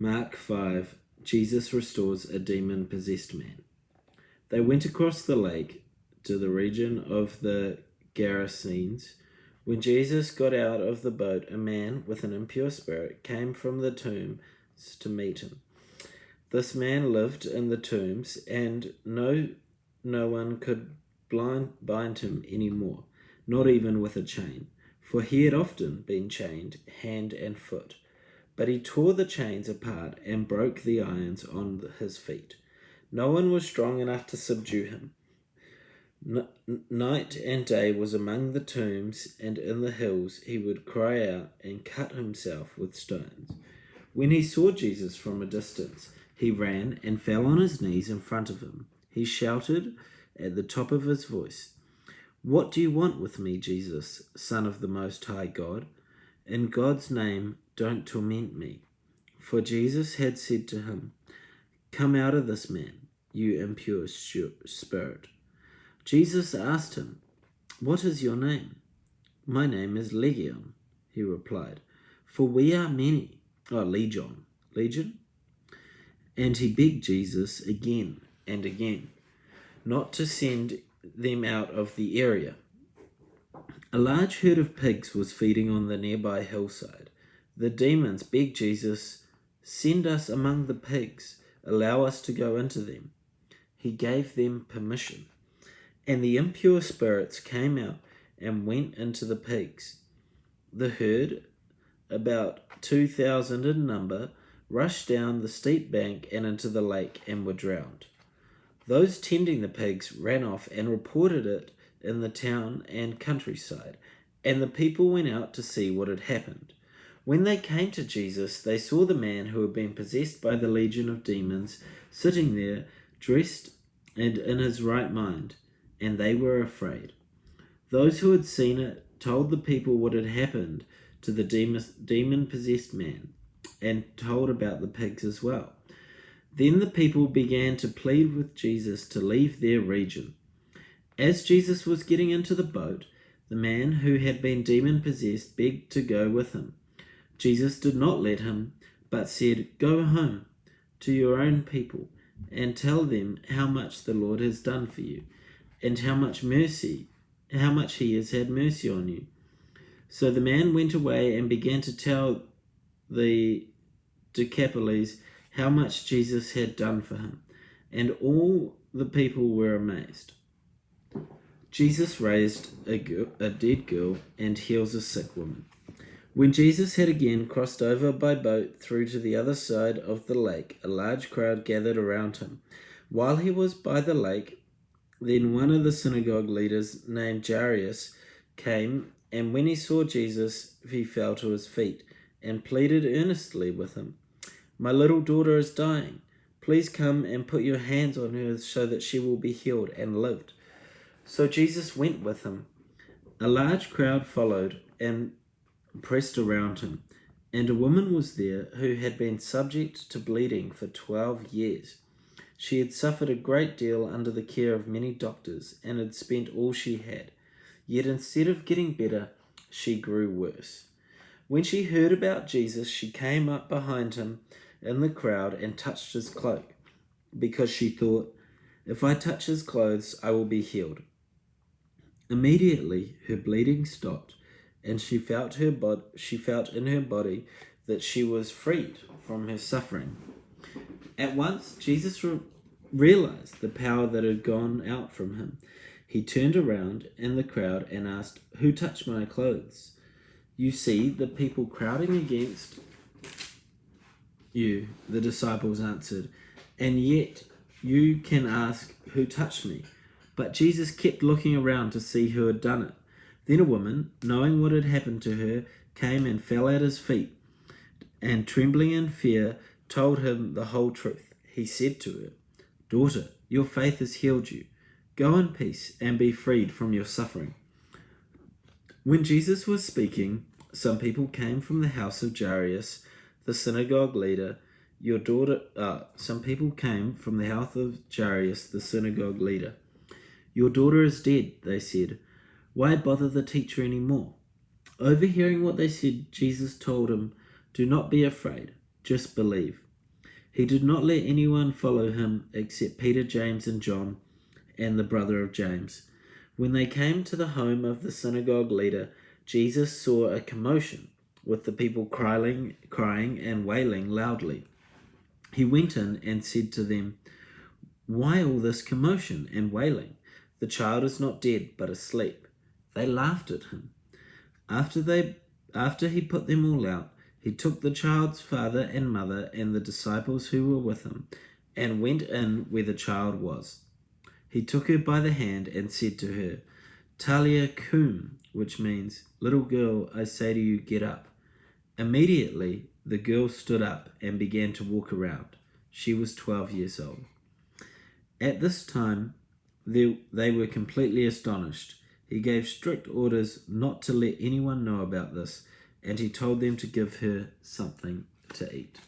Mark 5. Jesus restores a demon-possessed man. They went across the lake to the region of the Gerasenes. When Jesus got out of the boat, a man with an impure spirit came from the tombs to meet him. This man lived in the tombs, and no one could bind him any more, not even with a chain, for he had often been chained hand and foot. But he tore the chains apart and broke the irons on his feet. No one was strong enough to subdue him. Night and day was among the tombs, and in the hills he would cry out and cut himself with stones. When he saw Jesus from a distance, he ran and fell on his knees in front of him. He shouted at the top of his voice, "What do you want with me, Jesus, Son of the Most High God? In God's name, don't torment me." For Jesus had said to him, "Come out of this man, you impure spirit." Jesus asked him, "What is your name?" "My name is Legion," he replied, "for we are many." Legion? And he begged Jesus again and again not to send them out of the area. A large herd of pigs was feeding on the nearby hillside. The demons begged Jesus, "Send us among the pigs, allow us to go into them." He gave them permission, and the impure spirits came out and went into the pigs. The herd, about 2,000 in number, rushed down the steep bank and into the lake and were drowned. Those tending the pigs ran off and reported it in the town and countryside, and the people went out to see what had happened. When they came to Jesus, they saw the man who had been possessed by the legion of demons sitting there, dressed and in his right mind, and they were afraid. Those who had seen it told the people what had happened to the demon-possessed man, and told about the pigs as well. Then the people began to plead with Jesus to leave their region. As Jesus was getting into the boat, the man who had been demon-possessed begged to go with him. Jesus did not let him, but said, "Go home to your own people and tell them how much the Lord has done for you, and how much he has had mercy on you." So the man went away and began to tell the Decapolis how much Jesus had done for him, and all the people were amazed. Jesus raised a dead girl and heals a sick woman. When Jesus had again crossed over by boat through to the other side of the lake, a large crowd gathered around him. While he was by the lake, then one of the synagogue leaders named Jairus came, and when he saw Jesus, he fell to his feet and pleaded earnestly with him. "My little daughter is dying. Please come and put your hands on her so that she will be healed and lived." So Jesus went with him. A large crowd followed and pressed around him, and a woman was there who had been subject to bleeding for 12 years. She had suffered a great deal under the care of many doctors and had spent all she had. Yet instead of getting better, she grew worse. When she heard about Jesus, she came up behind him in the crowd and touched his cloak, because she thought, "If I touch his clothes, I will be healed." Immediately her bleeding stopped, and she felt in her body that she was freed from her suffering. At once Jesus realized the power that had gone out from him. He turned around in the crowd and asked, "Who touched my clothes?" "You see the people crowding against you," the disciples answered, "and yet you can ask, 'Who touched me?'" But Jesus kept looking around to see who had done it. Then a woman, knowing what had happened to her, came and fell at his feet, and trembling in fear, told him the whole truth. He said to her, "Daughter, your faith has healed you. Go in peace and be freed from your suffering." When Jesus was speaking, some people came from the house of Jairus, the synagogue leader. Some people came from the house of Jairus, the synagogue leader. "Your daughter is dead," they said. "Why bother the teacher anymore?" Overhearing what they said, Jesus told him, "Do not be afraid, just believe." He did not let anyone follow him except Peter, James, and John, and the brother of James. When they came to the home of the synagogue leader, Jesus saw a commotion, with the people crying and wailing loudly. He went in and said to them, "Why all this commotion and wailing? The child is not dead, but asleep." They laughed at him. After he put them all out, he took the child's father and mother and the disciples who were with him, and went in where the child was. He took her by the hand and said to her, "Talia cum," which means, "Little girl, I say to you, get up." Immediately the girl stood up and began to walk around. She was 12 years old. At this time, they were completely astonished. He gave strict orders not to let anyone know about this, and he told them to give her something to eat.